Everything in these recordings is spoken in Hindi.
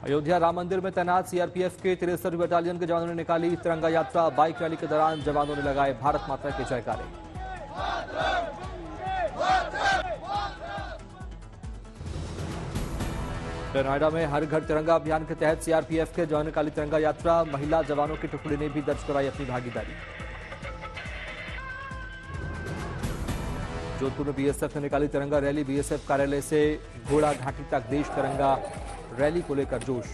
अयोध्या राम मंदिर में तैनात सीआरपीएफ के 63वीं बटालियन के जवानों ने निकाली तिरंगा यात्रा। बाइक रैली के दौरान जवानों ने लगाए भारत माता के जयकारे। नोएडा में हर घर तिरंगा अभियान के तहत सीआरपीएफ के जवानों ने निकाली तिरंगा यात्रा। महिला जवानों की टुकड़ी ने भी दर्ज कराई अपनी भागीदारी। जोधपुर में बीएसएफ ने निकाली तिरंगा रैली। बीएसएफ कार्यालय से घोड़ा घाटी तक देश तिरंगा रैली को लेकर जोश।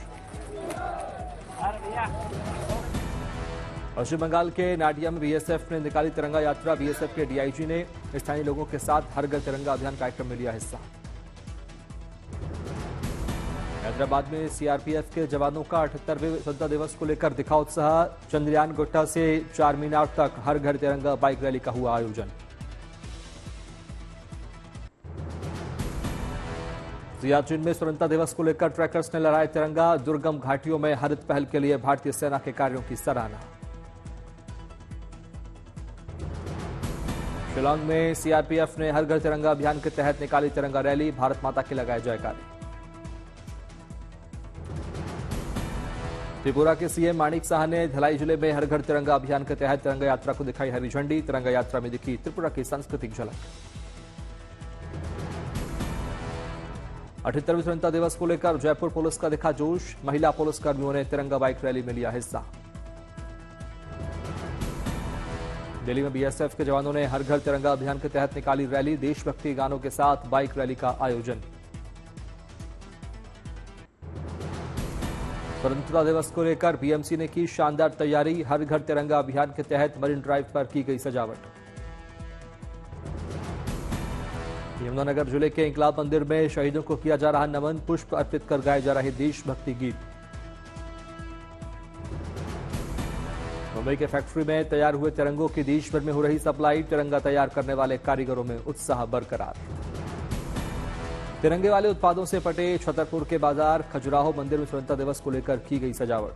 पश्चिम बंगाल के नाडिया में बीएसएफ ने निकाली तिरंगा यात्रा। बीएसएफ के डीआईजी ने स्थानीय लोगों के साथ हर घर तिरंगा अभियान कार्यक्रम में लिया हिस्सा। हैदराबाद में सीआरपीएफ के जवानों का 78वें स्वतंत्रता दिवस को लेकर दिखा उत्साह। चंद्रयान गुट्टा से चार मीनार तक हर घर तिरंगा बाइक रैली का हुआ आयोजन। सियाचिन में स्वतंत्रता दिवस को लेकर ट्रैकर्स ने लहराया तिरंगा। दुर्गम घाटियों में हरित पहल के लिए भारतीय सेना के कार्यों की सराहना। शिलांग में सीआरपीएफ ने हर घर तिरंगा अभियान के तहत निकाली तिरंगा रैली। भारत माता के लगाए जयकारे। त्रिपुरा के सीएम माणिक साहा ने धलाई जिले में हर घर तिरंगा अभियान के तहत तिरंगा यात्रा को दिखाई हरी झंडी। तिरंगा यात्रा में दिखी त्रिपुरा की सांस्कृतिक झलक। 78वें स्वतंत्रता दिवस को लेकर जयपुर पुलिस का दिखा जोश। महिला पुलिसकर्मियों ने तिरंगा बाइक रैली में लिया हिस्सा। दिल्ली में बीएसएफ के जवानों ने हर घर तिरंगा अभियान के तहत निकाली रैली। देशभक्ति गानों के साथ बाइक रैली का आयोजन। स्वतंत्रता दिवस को लेकर बीएमसी ने की शानदार तैयारी। हर घर तिरंगा अभियान के तहत मरीन ड्राइव पर की गई सजावट। यमुनानगर जिले के इंकलाब मंदिर में शहीदों को किया जा रहा नमन। पुष्प अर्पित कर गाए जा रहे देशभक्ति गीत। मुंबई के फैक्ट्री में तैयार हुए तिरंगों की देश भर में हो रही सप्लाई। तिरंगा तैयार करने वाले कारीगरों में उत्साह बरकरार। तिरंगे वाले उत्पादों से पटे छतरपुर के बाजार। खजुराहो मंदिर में स्वतंत्रता दिवस को लेकर की गई सजावट।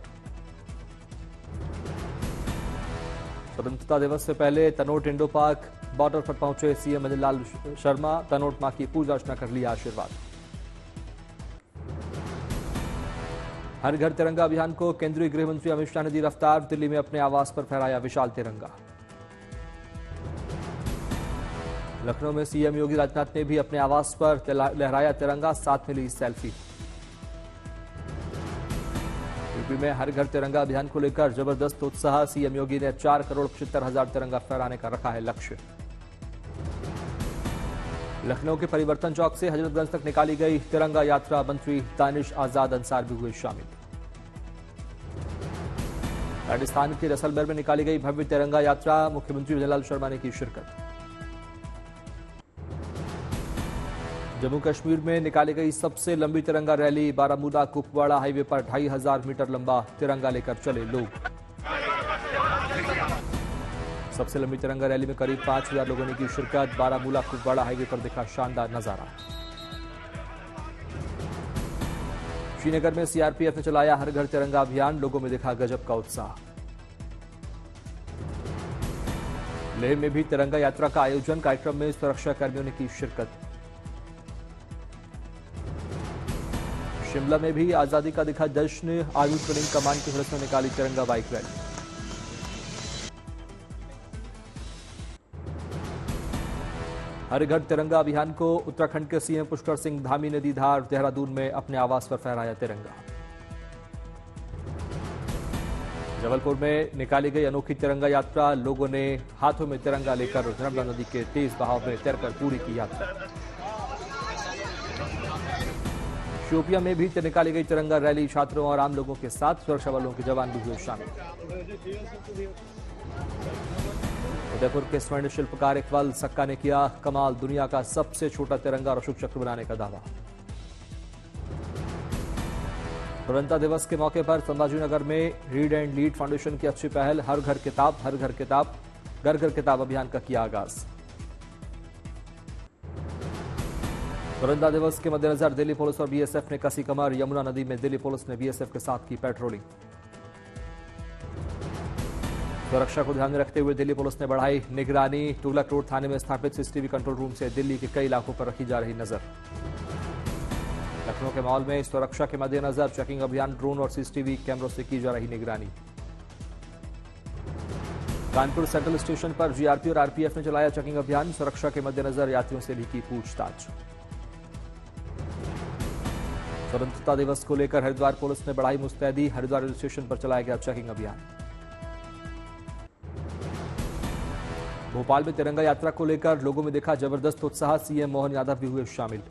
स्वतंत्रता दिवस से पहले तनोट इंडो पार्क बॉर्डर पर पहुंचे सीएम अनिल लाल शर्मा। तनोट मां की पूजा अर्चना कर लिया आशीर्वाद। हर घर तिरंगा अभियान को केंद्रीय गृह मंत्री अमित शाह ने दी रफ्तार। दिल्ली में अपने आवास पर फहराया विशाल तिरंगा। लखनऊ में सीएम योगी आदित्यनाथ ने भी अपने आवास पर लहराया तिरंगा। साथ में ली सेल्फी। यूपी में हर घर तिरंगा अभियान को लेकर जबरदस्त उत्साह। सीएम योगी ने 4,75,00,000 तिरंगा फहराने का रखा है लक्ष्य। लखनऊ के परिवर्तन चौक से हजरतगंज तक निकाली गई तिरंगा यात्रा। मंत्री दानिश आजाद अंसार भी हुए शामिल। राजस्थान के जैसलमेर में निकाली गई भव्य तिरंगा यात्रा। मुख्यमंत्री अनिल लाल शर्मा ने की शिरकत। जम्मू कश्मीर में निकाली गई सबसे लंबी तिरंगा रैली। बारामूला कुपवाड़ा हाईवे पर 2,500 मीटर लंबा तिरंगा लेकर चले लोग। सबसे लंबी तिरंगा रैली में करीब 5,000 लोगों ने की शिरकत। बारामूला कुपवाड़ा हाईवे पर दिखा शानदार नजारा। श्रीनगर में सीआरपीएफ ने चलाया हर घर तिरंगा अभियान। लोगों में दिखा गजब का उत्साह। लेह में भी तिरंगा यात्रा का आयोजन। कार्यक्रम में सुरक्षा कर्मियों ने की शिरकत। शिमला में भी आजादी का दिखा जश्न। आर्मी ट्रेनिंग कमांड की सदस्यों ने निकाली तिरंगा बाइक रैली। हर घर तिरंगा अभियान को उत्तराखंड के सीएम पुष्कर सिंह धामी ने दी धार। देहरादून में अपने आवास पर फहराया तिरंगा। जबलपुर में निकाली गई अनोखी तिरंगा यात्रा। लोगों ने हाथों में तिरंगा लेकर नर्मदा नदी के तेज बहाव में तैरकर पूरी की यात्रा। शोपियां में भी निकाली गई तिरंगा रैली। छात्रों और आम लोगों के साथ सुरक्षा बलों के जवान भी हुए शामिल। उदयपुर के स्वर्ण शिल्पकार इकबाल सक्का ने किया कमाल। दुनिया का सबसे छोटा तिरंगा और अशोक चक्र बनाने का दावा। स्वतंत्रता दिवस के मौके पर संभाजीनगर में रीड एंड लीड फाउंडेशन की अच्छी पहल। हर घर किताब हर घर किताब घर घर किताब अभियान का किया आगाज। स्वतंत्रता दिवस के मद्देनजर दिल्ली पुलिस और बीएसएफ ने कसी कमर। यमुना नदी में दिल्ली पुलिस ने बीएसएफ के साथ की पेट्रोलिंग। सुरक्षा को ध्यान में रखते हुए दिल्ली पुलिस ने बढ़ाई निगरानी। तुगलक रोड थाने में स्थापित सीसीटीवी कंट्रोल रूम से दिल्ली के कई इलाकों पर रखी जा रही नजर। लखनऊ के मॉल में सुरक्षा के मद्देनजर चेकिंग अभियान, ड्रोन और सीसीटीवी कैमरों से की जा रही निगरानी। कानपुर सेंट्रल स्टेशन पर जीआरपी और आरपीएफ ने चलाया चेकिंग अभियान, सुरक्षा के मद्देनजर यात्रियों से भी की पूछताछ। स्वतंत्रता दिवस को लेकर हरिद्वार पुलिस ने बढ़ाई मुस्तैदी, हरिद्वार रेलवे स्टेशन पर चलाया गया चेकिंग अभियान। भोपाल में तिरंगा यात्रा को लेकर लोगों में देखा जबरदस्त उत्साह, सीएम मोहन यादव भी हुए शामिल।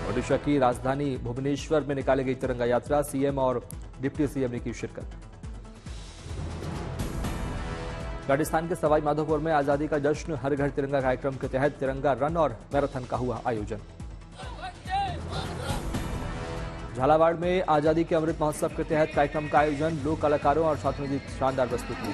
ओडिशा की राजधानी भुवनेश्वर में निकाली गई तिरंगा यात्रा, सीएम और डिप्टी सीएम ने की शिरकत। राजस्थान के सवाई माधोपुर में आजादी का जश्न, हर घर तिरंगा कार्यक्रम के तहत तिरंगा रन और मैराथन का हुआ आयोजन। झालावाड़ में आजादी के अमृत महोत्सव के तहत कार्यक्रम का आयोजन, लोक कलाकारों और छात्रों की शानदार प्रस्तुति।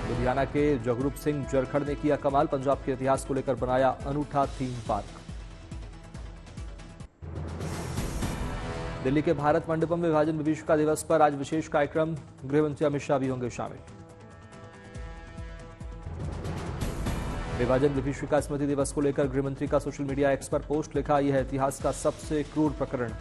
लुधियाना के जगरूप सिंह जरखड़ ने किया कमाल, पंजाब के इतिहास को लेकर बनाया अनूठा थीम पार्क। दिल्ली के भारत मंडपम में विभाजन विभीषिका दिवस पर आज विशेष कार्यक्रम, गृहमंत्री अमित शाह भी होंगे शामिल। विभाजन विभीषिका स्मृति दिवस को लेकर गृहमंत्री का सोशल मीडिया एक्स पर पोस्ट, लिखा यह है इतिहास का सबसे क्रूर प्रकरण।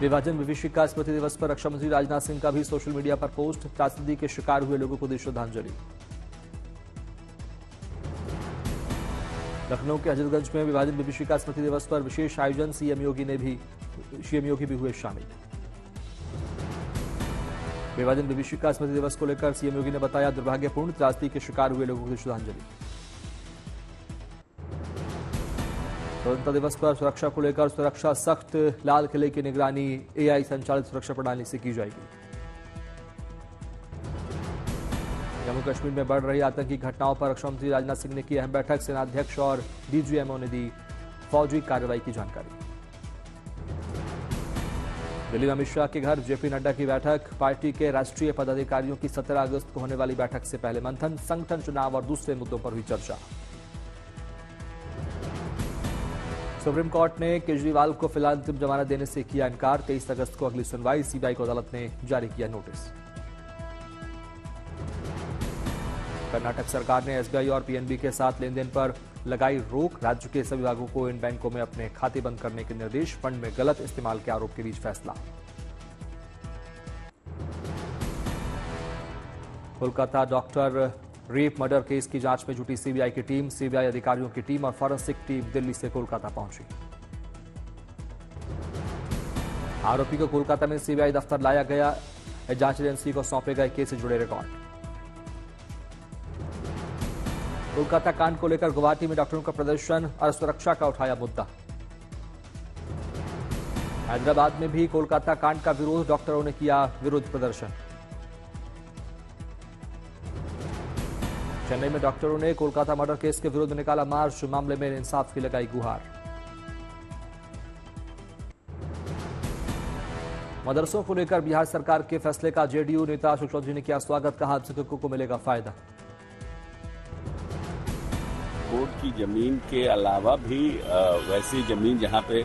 विभाजन विभीषिका स्मृति दिवस पर रक्षा मंत्री राजनाथ सिंह का भी सोशल मीडिया पर पोस्ट, त्रासदी के शिकार हुए लोगों को दी श्रद्धांजलि। लखनऊ के हजरतगंज में विभाजन विभीषिका स्मृति दिवस पर विशेष आयोजन, सीएम योगी भी हुए शामिल। विभाजन विभीषिका स्मृति दिवस को लेकर सीएम योगी ने बताया दुर्भाग्यपूर्ण, त्रासदी के शिकार हुए लोगों को श्रद्धांजलि। स्वतंत्रता दिवस पर सुरक्षा को लेकर सुरक्षा सख्त, लाल किले की निगरानी एआई संचालित सुरक्षा प्रणाली से की जाएगी। जम्मू कश्मीर में बढ़ रही आतंकी घटनाओं पर रक्षा मंत्री राजनाथ सिंह ने की अहम बैठक, सेनाध्यक्ष और डीजीएमओ ने दी फौजी कार्रवाई की जानकारी। दिल्ली में अमित शाह के घर जेपी नड्डा की बैठक, पार्टी के राष्ट्रीय पदाधिकारियों की 17 अगस्त को होने वाली बैठक से पहले मंथन, संगठन, चुनाव और दूसरे मुद्दों पर हुई चर्चा। सुप्रीम कोर्ट ने केजरीवाल को फिलहाल अंतिम जमानत देने से किया इनकार, 23 अगस्त को अगली सुनवाई, सीबीआई को अदालत ने जारी किया नोटिस। कर्नाटक सरकार ने एसबीआई और पीएनबी के साथ लेनदेन पर लगाई रोक, राज्य के सभी विभागों को इन बैंकों में अपने खाते बंद करने के निर्देश, फंड में गलत इस्तेमाल के आरोप के बीच फैसला। Kolkata doctor rape murder case की जांच में जुटी सीबीआई की टीम, सीबीआई अधिकारियों की टीम और फॉरेंसिक टीम दिल्ली से कोलकाता पहुंची। आरोपी को कोलकाता में सीबीआई दफ्तर लाया गया, जांच एजेंसी को सौंपे गए केस से जुड़े रिकॉर्ड। कोलकाता कांड को लेकर गुवाहाटी में डॉक्टरों का प्रदर्शन और सुरक्षा का उठाया मुद्दा। हैदराबाद में भी कोलकाता कांड का विरोध, डॉक्टरों ने किया विरोध प्रदर्शन। चेन्नई में डॉक्टरों ने कोलकाता मर्डर केस के विरोध में निकाला मार्च, मामले में इंसाफ की लगाई गुहार। मदरसों को लेकर बिहार सरकार के फैसले का जेडीयू नेता अशोक चौधरी ने किया स्वागत, कहा अल्पसंख्यकों को मिलेगा फायदा। बोर्ड की जमीन के अलावा भी वैसी जमीन जहां पे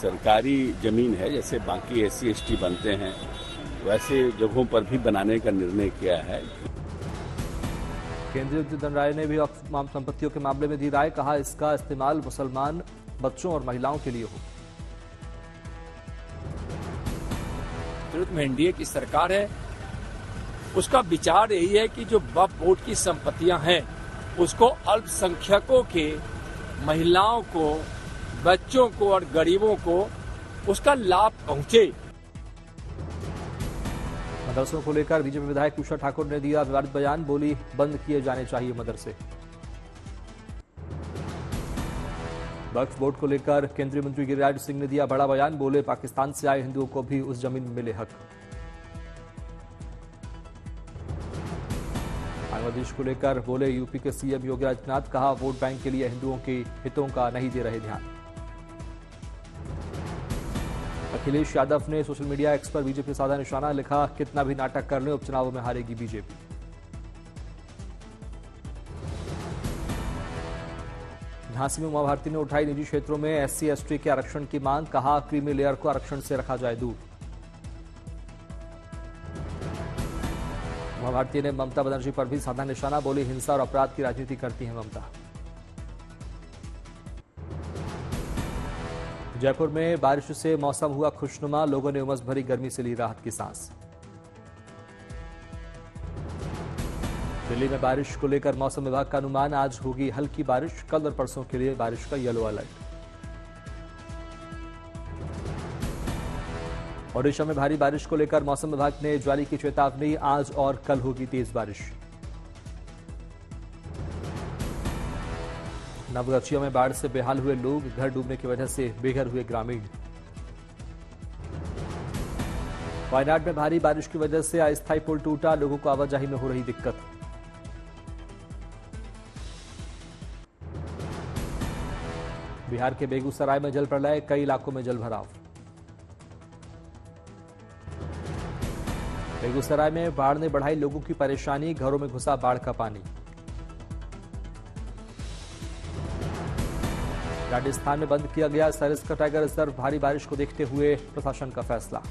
सरकारी जमीन है, जैसे बाकी SC/ST बनते हैं, वैसे जगहों पर भी बनाने का निर्णय किया है। केंद्रीय मंत्री धनराय ने भी संपत्तियों के मामले में दी राय, कहा इसका इस्तेमाल मुसलमान बच्चों और महिलाओं के लिए हो। नेतृत्व में एनडीए की सरकार है, उसका विचार यही है कि जो वक्फ बोर्ड की संपत्तियां हैं उसको अल्पसंख्यकों के, महिलाओं को, बच्चों को और गरीबों को उसका लाभ पहुंचे। मदरसों को लेकर बीजेपी विधायक उषा ठाकुर ने दिया विवादित बयान, बोली बंद किए जाने चाहिए मदरसे। वक्फ बोर्ड को लेकर केंद्रीय मंत्री गिरिराज सिंह ने दिया बड़ा बयान, बोले पाकिस्तान से आए हिंदुओं को भी उस जमीन में मिले हक। बांग्लादेश को लेकर बोले यूपी के सीएम योगी आदित्यनाथ, कहा वोट बैंक के लिए हिंदुओं के हितों का नहीं दे रहे ध्यान। अखिलेश यादव ने सोशल मीडिया एक्स पर बीजेपी साधा निशाना, लिखा कितना भी नाटक कर लें उपचुनावों में हारेगी बीजेपी। झांसी में उमा भारती ने उठाई निजी क्षेत्रों में SC/ST के आरक्षण की मांग, कहा क्रीमी लेयर को आरक्षण से रखा जाए दूर। भारती ने ममता बनर्जी पर भी साधा निशाना, बोली हिंसा और अपराध की राजनीति करती हैं ममता। जयपुर में बारिश से मौसम हुआ खुशनुमा, लोगों ने उमस भरी गर्मी से ली राहत की सांस। दिल्ली में बारिश को लेकर मौसम विभाग का अनुमान, आज होगी हल्की बारिश, कल और परसों के लिए बारिश का येलो अलर्ट। ओडिशा में भारी बारिश को लेकर मौसम विभाग ने जारी की चेतावनी, आज और कल होगी तेज बारिश। नवगछिया में बाढ़ से बेहाल हुए लोग, घर डूबने की वजह से बेघर हुए ग्रामीण। वायनाड में भारी बारिश की वजह से अस्थायी पुल टूटा, लोगों को आवाजाही में हो रही दिक्कत। बिहार के बेगूसराय में जल प्रलय, कई इलाकों में जल भराव। बेगूसराय में बाढ़ ने बढ़ाई लोगों की परेशानी, घरों में घुसा बाढ़ का पानी। राजस्थान में बंद किया गया सरिस्का टाइगर रिजर्व, भारी बारिश को देखते हुए प्रशासन का फैसला।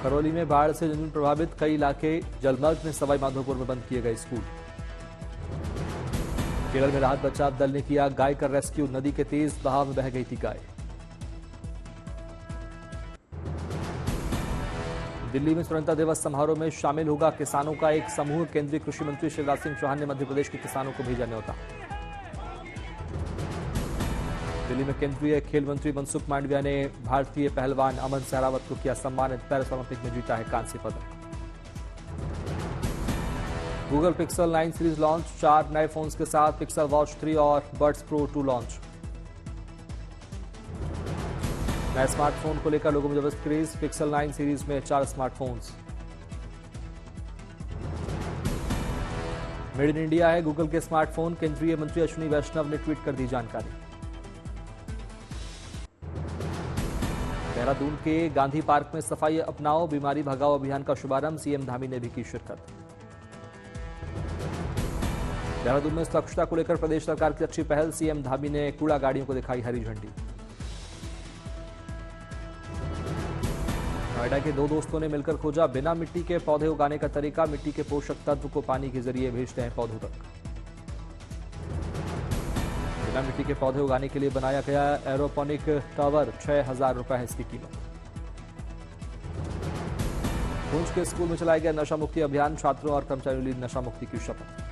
करौली में बाढ़ से जनजीवन प्रभावित, कई इलाके जलमग्न, सवाई माधोपुर में बंद किए गए स्कूल। केरल में राहत बचाव दल ने किया गाय का रेस्क्यू, नदी के तेज बहाव में बह गई थी गाय। दिल्ली में स्वतंत्रता दिवस समारोह में शामिल होगा किसानों का एक समूह, केंद्रीय कृषि मंत्री शिवराज सिंह चौहान ने मध्य प्रदेश के किसानों को भेजा न्योता। दिल्ली में केंद्रीय खेल मंत्री मनसुख मांडविया ने भारतीय पहलवान अमन सहरावत को किया सम्मानित, पेरिस ओलंपिक में जीता है कांस्य पदक। गूगल पिक्सल 9 सीरीज लॉन्च, 4 नए फोन्स के साथ पिक्सल वॉच 3 और बड्स प्रो 2 लॉन्च। नए स्मार्टफोन को लेकर लोगों में जबरदस्त क्रेज, पिक्सल 9 सीरीज में 4 स्मार्टफोन्स। मेड इन इंडिया है गूगल के स्मार्टफोन, केंद्रीय मंत्री अश्विनी वैष्णव ने ट्वीट कर दी जानकारी। देहरादून के गांधी पार्क में सफाई अपनाओ, बीमारी भगाओ अभियान का शुभारंभ, सीएम धामी ने भी की शिरकत। देहरादून में स्वच्छता को लेकर प्रदेश सरकार की अच्छी पहल, सीएम धामी ने कूड़ा गाड़ियों को दिखाई हरी झंडी। नोएडा के 2 दोस्तों ने मिलकर खोजा बिना मिट्टी के पौधे उगाने का तरीका, मिट्टी के पोषक तत्व को पानी के जरिए भेजते हैं पौधों तक। बिना मिट्टी के पौधे उगाने के लिए बनाया गया एरोपोनिक टावर, 6,000 रुपए है इसकी कीमत। पूंछ के स्कूल में चलाया गया नशा मुक्ति अभियान, छात्रों और कर्मचारियों ने ली नशा मुक्ति की शपथ।